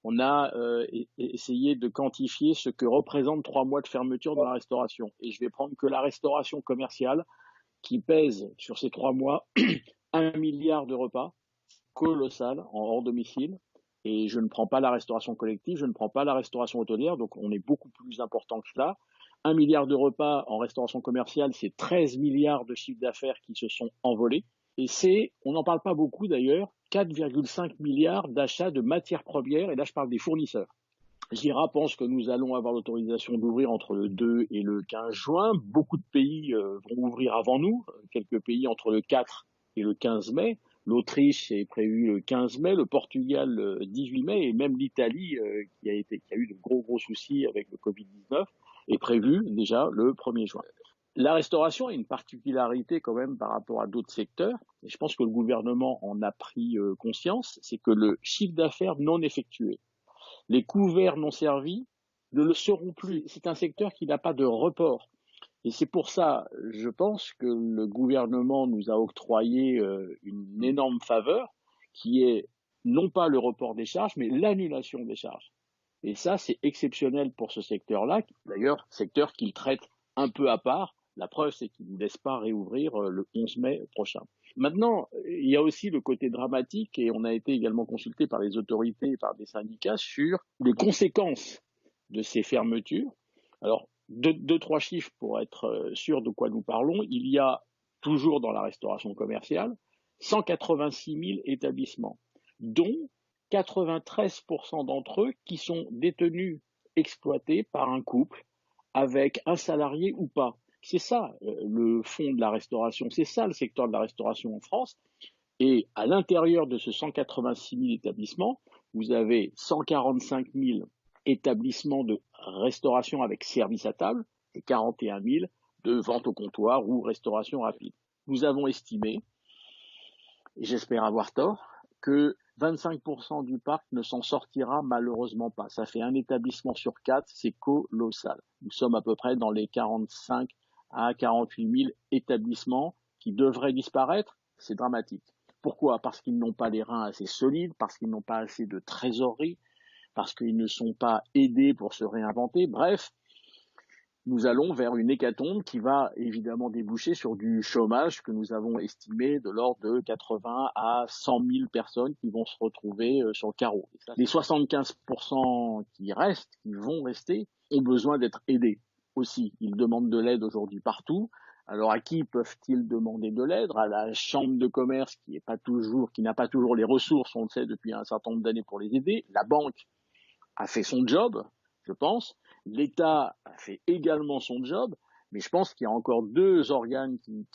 on a essayé de quantifier ce que représentent 3 mois de fermeture dans la restauration. Et je vais prendre que la restauration commerciale, qui pèse sur ces 3 mois 1 milliard de repas, colossal, en hors domicile. Et je ne prends pas la restauration collective, je ne prends pas la restauration hôtelière, donc on est beaucoup plus important que cela. 1 milliard de repas en restauration commerciale, c'est 13 milliards de chiffres d'affaires qui se sont envolés. Et on n'en parle pas beaucoup d'ailleurs, 4,5 milliards d'achats de matières premières, et là je parle des fournisseurs. JIRA pense que nous allons avoir l'autorisation d'ouvrir entre le 2 et le 15 juin. Beaucoup de pays vont ouvrir avant nous, quelques pays entre le 4 et le 15 mai. L'Autriche est prévu le 15 mai, le Portugal le 18 mai, et même l'Italie, qui a eu de gros soucis avec le Covid-19, est prévu déjà le 1er juin. La restauration a une particularité quand même par rapport à d'autres secteurs, et je pense que le gouvernement en a pris conscience, c'est que le chiffre d'affaires non effectué, les couverts non servis ne le seront plus. C'est un secteur qui n'a pas de report. Et c'est pour ça, je pense, que le gouvernement nous a octroyé une énorme faveur, qui est non pas le report des charges, mais l'annulation des charges. Et ça, c'est exceptionnel pour ce secteur-là, d'ailleurs, secteur qu'il traite un peu à part. La preuve, c'est qu'il ne laisse pas réouvrir le 11 mai prochain. Maintenant, il y a aussi le côté dramatique, et on a été également consulté par les autorités et par des syndicats sur les conséquences de ces fermetures. Alors, deux, trois chiffres pour être sûr de quoi nous parlons. Il y a toujours dans la restauration commerciale 186 000 établissements, dont 93% d'entre eux qui sont détenus, exploités par un couple avec un salarié ou pas. C'est ça le fond de la restauration, c'est ça le secteur de la restauration en France. Et à l'intérieur de ce 186 000 établissements, vous avez 145 000 établissements de restauration avec service à table et 41 000 de vente au comptoir ou restauration rapide. Nous avons estimé, et j'espère avoir tort, que 25% du parc ne s'en sortira malheureusement pas. Ça fait un établissement sur 4, c'est colossal. Nous sommes à peu près dans les 45 à 48 000 établissements qui devraient disparaître. C'est dramatique. Pourquoi ? Parce qu'ils n'ont pas les reins assez solides, parce qu'ils n'ont pas assez de trésorerie, parce qu'ils ne sont pas aidés pour se réinventer. Bref, nous allons vers une hécatombe qui va évidemment déboucher sur du chômage que nous avons estimé de l'ordre de 80 à 100 000 personnes qui vont se retrouver sur le carreau. Les 75% qui restent, qui vont rester, ont besoin d'être aidés aussi. Ils demandent de l'aide aujourd'hui partout. Alors à qui peuvent-ils demander de l'aide ? À la chambre de commerce qui n'a pas toujours les ressources, on le sait depuis un certain nombre d'années pour les aider. La banque a fait son job, je pense. L'État a fait également son job, mais je pense qu'il y a encore deux organes qui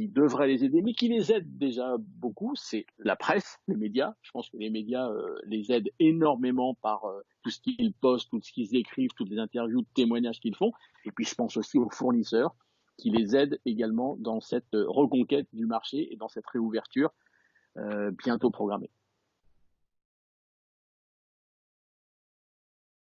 devraient les aider, mais qui les aident déjà beaucoup. C'est la presse, les médias. Je pense que les médias les aident énormément par tout ce qu'ils postent, tout ce qu'ils écrivent, toutes les interviews, témoignages qu'ils font. Et puis je pense aussi aux fournisseurs qui les aident également dans cette reconquête du marché et dans cette réouverture bientôt programmée.